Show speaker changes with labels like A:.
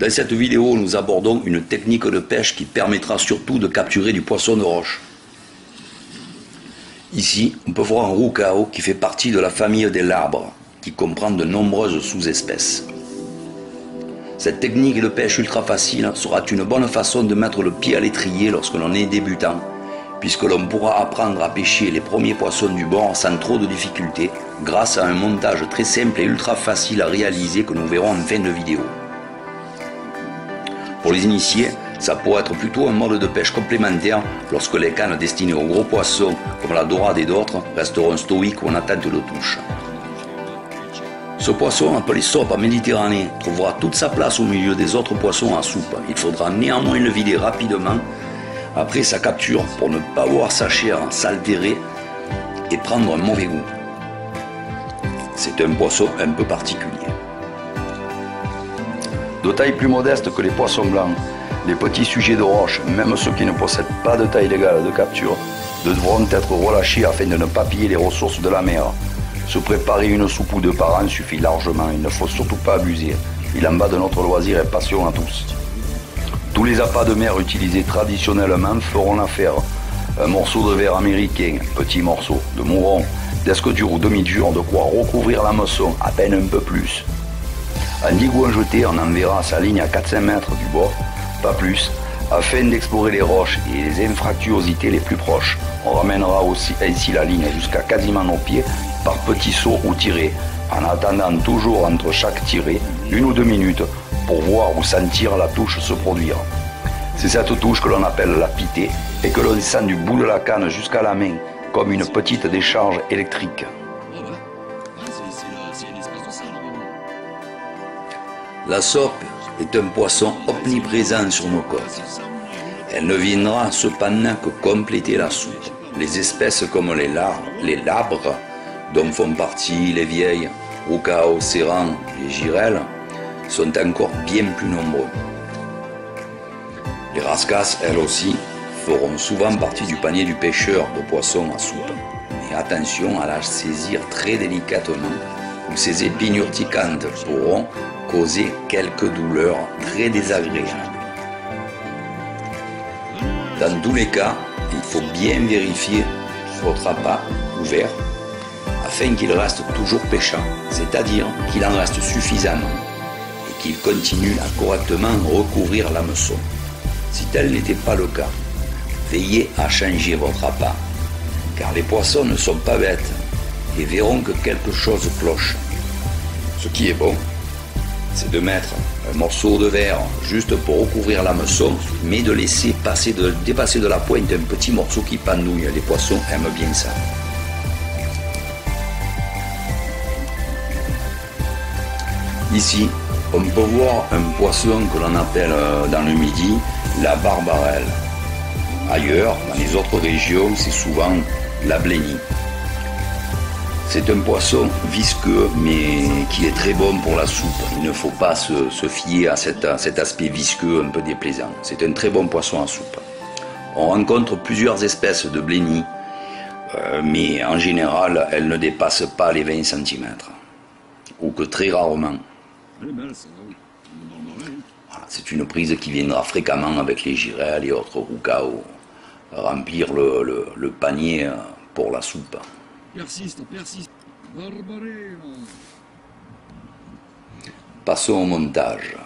A: Dans cette vidéo, nous abordons une technique de pêche qui permettra surtout de capturer du poisson de roche. Ici, on peut voir un roucao qui fait partie de la famille des labres, qui comprend de nombreuses sous-espèces. Cette technique de pêche ultra facile sera une bonne façon de mettre le pied à l'étrier lorsque l'on est débutant, puisque l'on pourra apprendre à pêcher les premiers poissons du bord sans trop de difficultés, grâce à un montage très simple et ultra facile à réaliser que nous verrons en fin de vidéo. Pour les initiés, ça pourrait être plutôt un mode de pêche complémentaire lorsque les cannes destinées aux gros poissons, comme la dorade et d'autres, resteront stoïques ou en attente de touche. Ce poisson, appelé sope en Méditerranée, trouvera toute sa place au milieu des autres poissons à soupe. Il faudra néanmoins le vider rapidement après sa capture pour ne pas voir sa chair s'altérer et prendre un mauvais goût. C'est un poisson un peu particulier. De taille plus modeste que les poissons blancs, les petits sujets de roche, même ceux qui ne possèdent pas de taille légale de capture, devront être relâchés afin de ne pas piller les ressources de la mer. Se préparer une soupe ou deux par an suffit largement, il ne faut surtout pas abuser. Il en va de notre loisir et passion à tous. Tous les appâts de mer utilisés traditionnellement feront l'affaire. Un morceau de verre américain, petit morceau, de mouron, disque dur ou demi-dur, de quoi recouvrir l'hameçon, à peine un peu plus. En digouin jeté, on enverra sa ligne à 4-5 mètres du bord, pas plus, afin d'explorer les roches et les infractuosités les plus proches. On ramènera aussi ainsi la ligne jusqu'à quasiment nos pieds par petits sauts ou tirés, en attendant toujours entre chaque tirée 1 ou 2 minutes pour voir ou sentir la touche se produire. C'est cette touche que l'on appelle la pitée et que l'on descend du bout de la canne jusqu'à la main, comme une petite décharge électrique. La sope est un poisson omniprésent sur nos côtes. Elle ne viendra cependant que compléter la soupe. Les espèces comme les labres, dont font partie les vieilles, roucao, serrans et girelles, sont encore bien plus nombreux. Les rascasses, elles aussi, feront souvent partie du panier du pêcheur de poissons à soupe. Mais attention à la saisir très délicatement, ou ces épines urticantes pourront causer quelques douleurs très désagréables. Dans tous les cas, il faut bien vérifier votre appât ouvert afin qu'il reste toujours pêchant, c'est-à-dire qu'il en reste suffisamment et qu'il continue à correctement recouvrir l'hameçon. Si tel n'était pas le cas, veillez à changer votre appât, car les poissons ne sont pas bêtes et verront que quelque chose cloche. Ce qui est bon, c'est de mettre un morceau de verre juste pour recouvrir l'hameçon, mais de laisser dépasser de la pointe un petit morceau qui pendouille. Les poissons aiment bien ça. Ici, on peut voir un poisson que l'on appelle dans le Midi la barbarelle. Ailleurs, dans les autres régions, c'est souvent la blénie. C'est un poisson visqueux, mais qui est très bon pour la soupe. Il ne faut pas se fier à cet aspect visqueux un peu déplaisant. C'est un très bon poisson à soupe. On rencontre plusieurs espèces de blénies, mais en général, elles ne dépassent pas les 20 cm, ou que très rarement. Voilà, c'est une prise qui viendra fréquemment avec les girelles et autres roucao, remplir le panier pour la soupe.
B: Persiste.
A: Passons au montage.